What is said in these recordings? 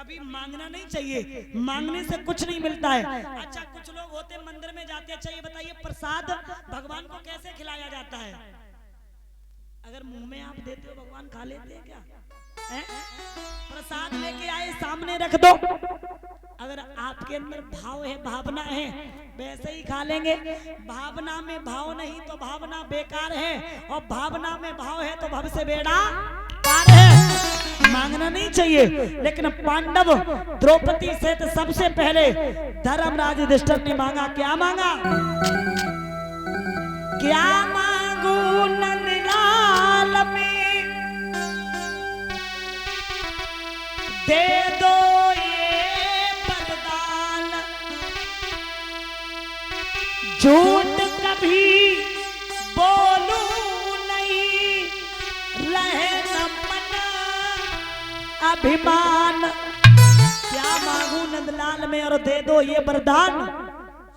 कभी मांगना नहीं चाहिए, मांगने से कुछ नहीं मिलता है। अच्छा, कुछ लोग होते मंदिर में जाते, अच्छा ये बताइए प्रसाद भगवान को कैसे खिलाया जाता है? अगर मुंह में आप देते हो भगवान खा लेते हैं क्या? प्रसाद लेके आए सामने रख दो, अगर आपके अंदर भाव है, भावना है, वैसे ही खा लेंगे। भावना में भाव नहीं तो भावना बेकार है, और भावना में भाव है तो भव से बेड़ा पार है। मांगना नहीं चाहिए, लेकिन पांडव द्रौपदी से तो सबसे पहले धर्मराज युधिष्ठिर ने मांगा। क्या मांगा? क्या मांगू नंदलाल में, दे दो ये वरदान, झूठ कभी बोलू नहीं, रहे न मन अभिमान। क्या मांगू नंदलाल में और दे दो ये वरदान,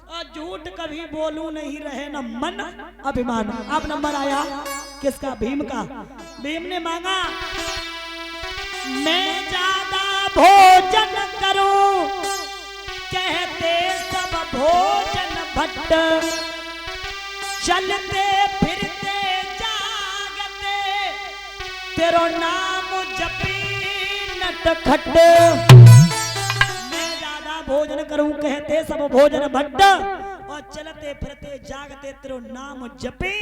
और झूठ कभी बोलू नहीं, रहे न मन अभिमान। अब नंबर आया किसका? भीम का। भीम ने मांगा, मैं ज्यादा भोजन करूं, कहते सब भोजन भट्ट, चलते फिरते जागते, तेरो नाम जपी नटखट। मैं ज्यादा भोजन करूं, कहते सब भोजन भट्ट, और चलते फिरते जागते तेरो नाम जपे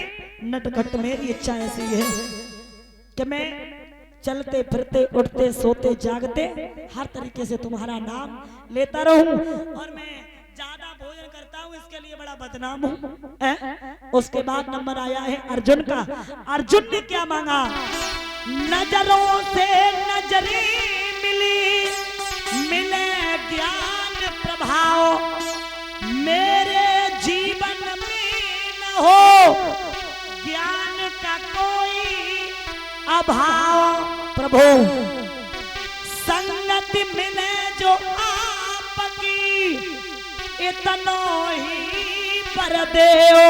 नटखट। मेरी इच्छा ऐसी है कि मैं चलते फिरते उठते सोते जागते हर तरीके से तुम्हारा नाम लेता रहूं, और मैं ज्यादा भोजन करता हूं इसके लिए बड़ा बदनाम हूं। उसके बाद नंबर आया है अर्जुन का। अर्जुन ने क्या मांगा? नजरों से नजरी मिली, मिले ज्ञान प्रभाव, मेरे जीवन में न हो ज्ञान का कोई अभाव। प्रभु संगति मिले जो आपकी, इतनो ही पर देओ,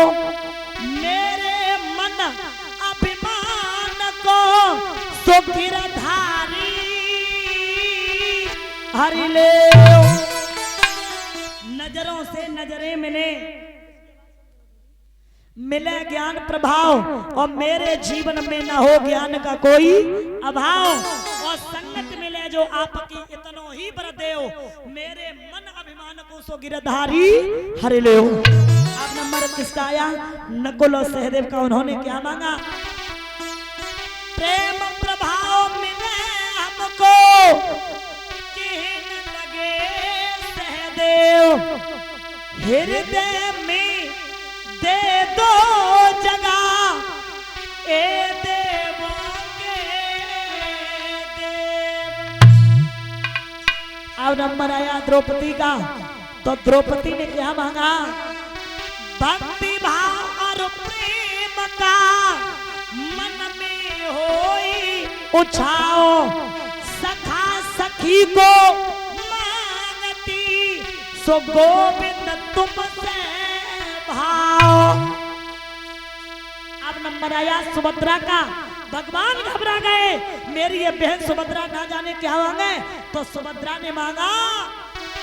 मेरे मन अभिमान को सुगिरधारी हरि ले। नजरों से नजरें मिले, मिले ज्ञान प्रभाव, और मेरे जीवन में न हो ज्ञान का कोई अभाव, और संगत मिले जो आपकी, इतनो ही बर देओ, मेरे मन अभिमान को सो गिरधारी हरि ले। अब नंबर किसका आया? नकुल और सहदेव का। उन्होंने क्या मांगा? प्रेम प्रभाव मिले हमको, कहने लगे सहदेव, हृदय में दे दो जगह, ए देवों के देव। अब नंबर आया द्रौपदी का। तो द्रौपदी ने क्या मांगा? भक्ति भाव और प्रेम का मन में होई उछाओ, सखा सखी को मांगती, सो गोविंद तुमसे भाव। अब नंबर आया सुभद्रा का। भगवान घबरा गए, मेरी ये बहन सुभद्रा ना जाने क्या मांगे। तो सुभद्रा ने मांगा,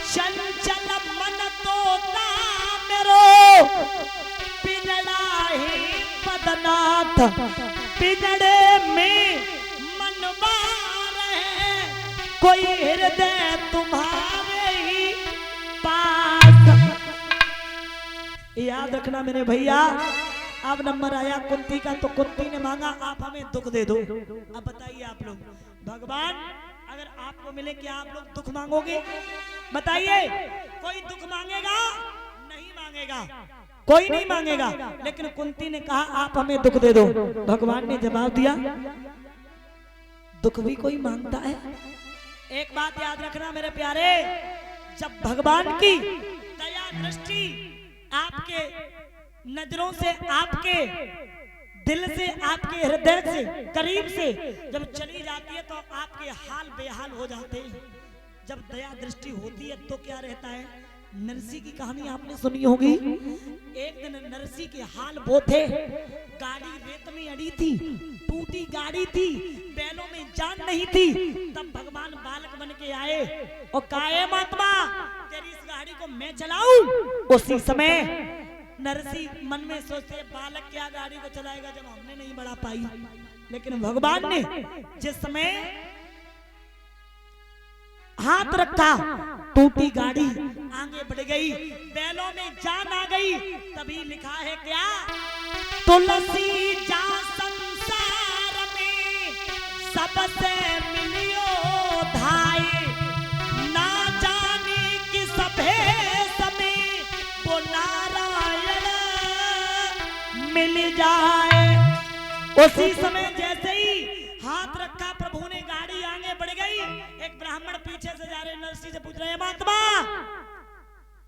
चंचल मन तोता मेरो, पिजड़ा ही पदनाथ, पिजड़े में मन मारे, कोई हृदय तुम्हारे ही पास। याद रखना मेरे भैया। अब नंबर आया कुंती का। तो कुंती ने मांगा, आप हमें दुख दे दो। अब बताइए आप लोग, भगवान अगर आपको मिले क्या आप लोग दुख मांगोगे? बताइए, कोई दुख मांगेगा? नहीं मांगेगा, कोई नहीं मांगेगा। लेकिन कुंती ने कहा आप हमें दुख दे दो। भगवान ने जवाब दिया, दुख भी कोई मांगता है। एक बात याद रखना मेरे प्यारे, जब भगवान की दया दृष्टि आपके नजरों से, आपके दिल से, आपके हृदय से, करीब से जब चली जाती है तो आपके हाल बेहाल हो जाते हैं। जब दया दृष्टि होती है तो क्या रहता है? नरसी की कहानी आपने सुनी होगी। एक दिन नरसी के हाल वो थे, गाड़ी रेत में अड़ी थी, टूटी गाड़ी थी, बैलों में जान नहीं थी। तब भगवान बालक बन के आए और कहा महात्मा तेरी इस गाड़ी को मैं चलाऊं। उसी समय नरसी मन में सोचते बालक क्या गाड़ी को चलाएगा जब हमने नहीं बढ़ा पाई। लेकिन भगवान ने जिस समय हाथ रखा टूटी गाड़ी आगे बढ़ गई, बैलों में जान आ गई। तभी लिखा है क्या, तुलसी जा संसार में सबसे मिलियो धाई, ना जाने कि सभे समय वो नारायण मिल जाए। उसी समय जैसे ही हाथ रखा प्रभु ने, गाड़ी आगे बढ़ गई। एक ब्राह्मण पीछे से जा रहे, नरसी से पूछ रहे हैं महात्मा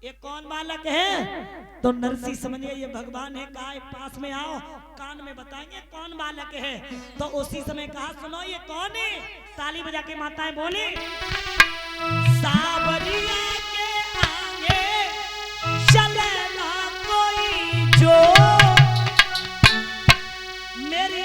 ये कौन बालक है। तो नरसी समझ गए ये भगवान है, कहा पास में आओ कान में बताएंगे कौन बालक है। तो उसी समय कहा सुनो ये कौन है। ताली बजा के माताएं बोली, सावरिया के आगे चले ना कोई जो, मेरी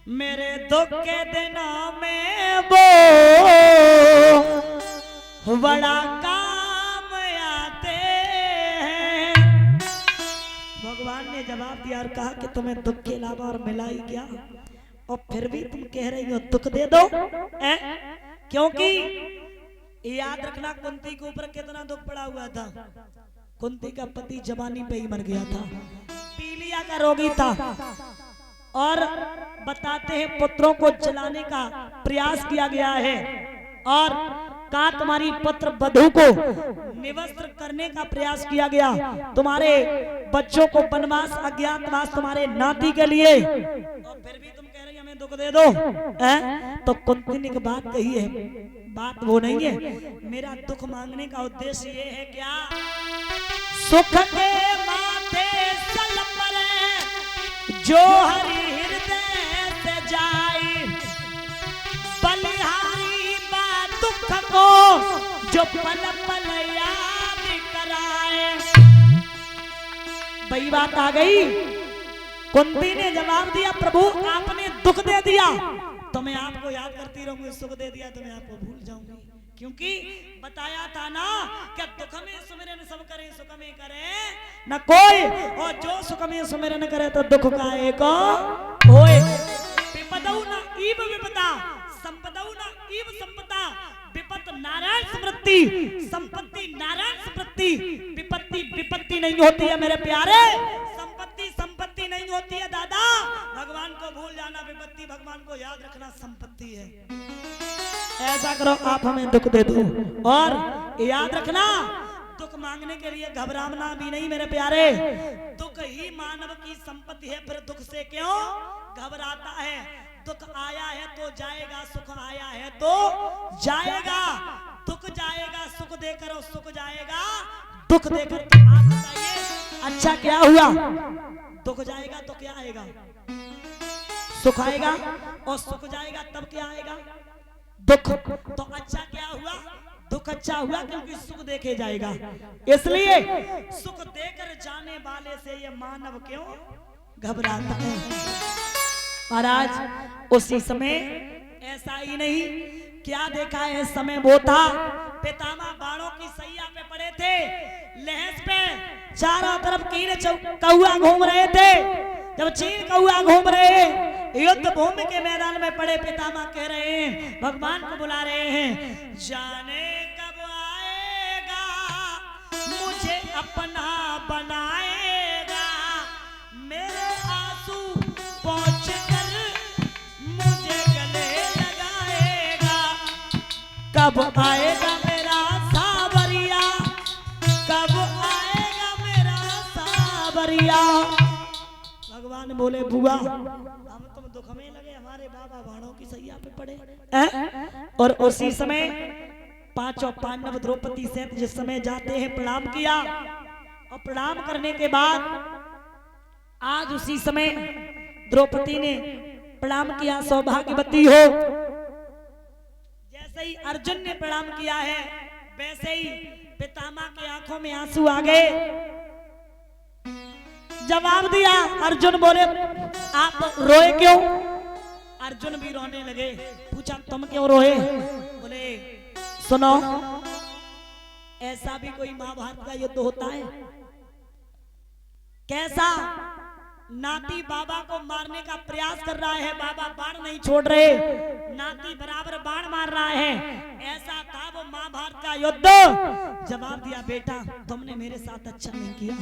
मेरे दुख के दिनों में वो बड़ा काम आते हैं। भगवान ने जवाब दिया और कहा कि तुम्हें दुख के अलावा और मिला ही क्या, और फिर भी तुम कह रही हो दुख दे दो। क्योंकि याद रखना कुंती के ऊपर कितना दुख पड़ा हुआ था। कुंती का पति जवानी पे ही मर गया था, पीलिया का रोगी था, और बताते हैं पुत्रों को जलाने का प्रयास किया गया है, और कहा तुम्हारी पुत्र वधू को निवस्त्र करने का प्रयास किया गया, तुम्हारे बच्चों को वनवास अज्ञातवास तुम्हारे नाती के लिए, और फिर भी तुम कह रही हमें दुख दे दो। तो कुंती ने एक बात कही है, बात वो नहीं है, मेरा दुख मांगने का उद्देश्य ये है क्या, सुख के माथे चल पड़े जो हरि हृदय से जाए, बलिहारी बा दुख को जो पल पल याद कराए। वही बात आ गई, कुंती ने जवाब दिया प्रभु आपने दुख दे दिया तो मैं आपको याद करती रहूंगी, सुख दे दिया तो मैं आपको भूल जाऊंगी, क्योंकि बताया था ना कि दुख में सुमिरन सब करें सुख में करें न कोई, और जो सुख में सुमिरन करे तो दुख का एक होए। बताऊ ना इव विपदा संपदौ न इव संपदा विपत नारायण स्मृति संपत्ति नारायण स्मृति विपत्ति विपत्ति नहीं होती है मेरे प्यारे संपत्ति संपत्ति नहीं होती है दादा भगवान को भूल जाना विपत्ति भगवान को याद रखना संपत्ति है। ऐसा करो आप हमें दुख दे दो और याद रखना दुख मांगने के लिए घबराना भी नहीं मेरे प्यारे दुख ही मानव की संपत्ति है फिर दुख से क्यों घबराता है दुख आया है तो जाएगा सुख आया है तो जाएगा दुख जाएगा सुख देकर और सुख जाएगा दुख देकर तो आप बताइए अच्छा क्या हुआ दुख जाएगा तो क्या आएगा सुख आएगा और सुख जाएगा तब क्या आएगा दुख तो अच्छा क्या हुआ दुख अच्छा हुआ क्योंकि सुख देखे जाएगा इसलिए सुख देकर जाने वाले से ये मानव क्यों घबराता है महाराज उसी समय ऐसा ही नहीं क्या देखा है समय वो था पितामह बाणों की सैया पे पड़े थे लहस पे चारों तरफ कीड़ कौआ घूम रहे थे जब चीन कौआ घूम रहे युद्ध भूमि के मैदान में पड़े पितामह कह रहे हैं भगवान को बुला रहे हैं जाने कब आएगा मुझे अपना बनाएगा मेरे आंसू पहुंच कर मुझे गले लगाएगा कब आएगा मेरा सावरिया कब आएगा मेरा सावरिया भगवान बोले बुआ हम तुम दुख में लगे हमारे बाबा बाणों की सैया पे पड़े और उसी समय पांचों पांडव द्रौपदी से जिस समय जाते हैं प्रणाम किया और प्रणाम करने के बाद आज उसी समय द्रौपदी ने प्रणाम किया सौभाग्यवती हो जैसे ही अर्जुन ने प्रणाम किया है वैसे ही पितामह की आंखों में आंसू आ गए जवाब दिया अर्जुन बोले आप रोए क्यों अर्जुन भी रोने लगे पूछा तुम क्यों रोए बोले सुनो ऐसा भी कोई महाभारत का युद्ध होता है कैसा नाती बाबा को मारने का प्रयास कर रहा है बाबा बाण नहीं छोड़ रहे नाती बराबर बाण मार रहा है ऐसा था वो महाभारत का युद्ध जवाब दिया बेटा तुमने मेरे साथ अच्छा नहीं किया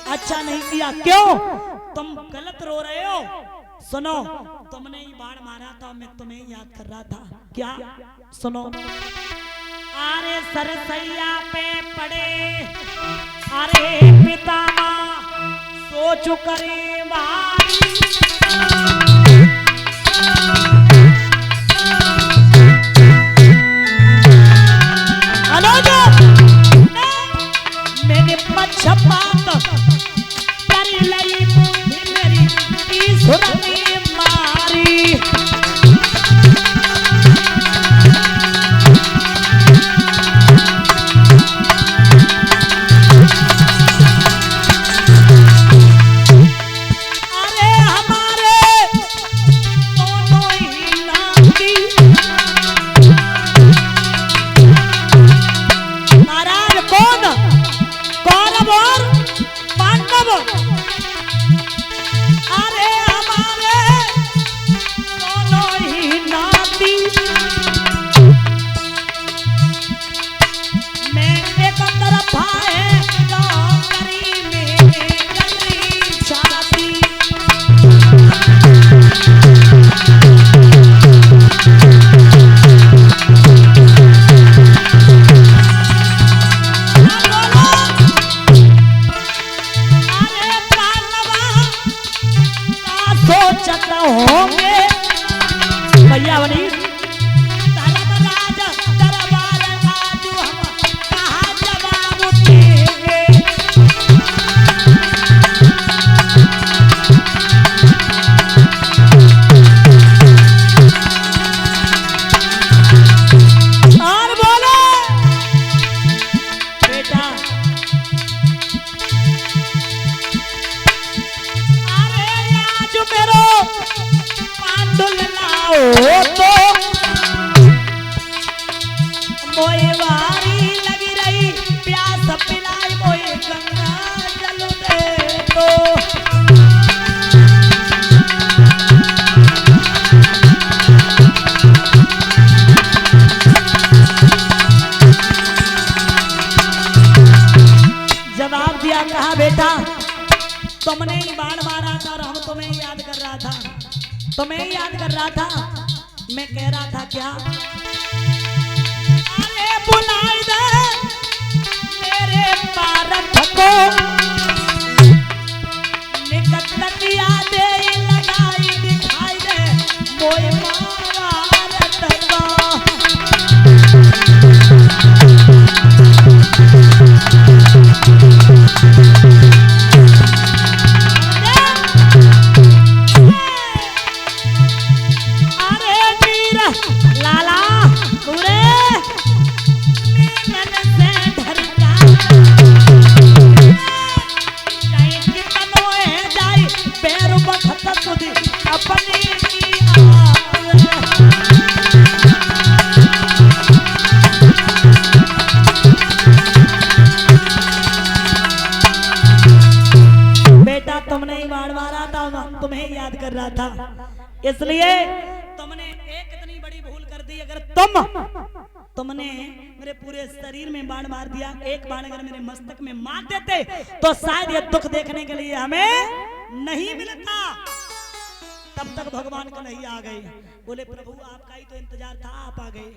अच्छा नहीं किया क्यों तुम गलत रो रहे हो सुनो तुमने ही बाण मारा था मैं तुम्हें याद कर रहा था क्या सुनो अरे सरसैया पे पड़े अरे पितामह सोच करे मैंने पछपात कर लई मेरी ईश्वर ने मारी तुम्हें ही याद कर रहा था। मैं कह रहा था क्या, अरे बुलाई दे मेरे पारख को, निकट तक यादें लगाई दिखाई दे मोए मारत को। तुम्हें याद कर रहा था, इसलिए तुमने एक इतनी बड़ी भूल कर दी। अगर तुमने मेरे पूरे शरीर में बाण मार दिया, एक बाण अगर मेरे मस्तक में मार देते तो शायद ये दुख देखने के लिए हमें नहीं मिलता। तब तक भगवान कन्हैया आ गए, बोले प्रभु आपका ही तो इंतजार था, आप आ गए।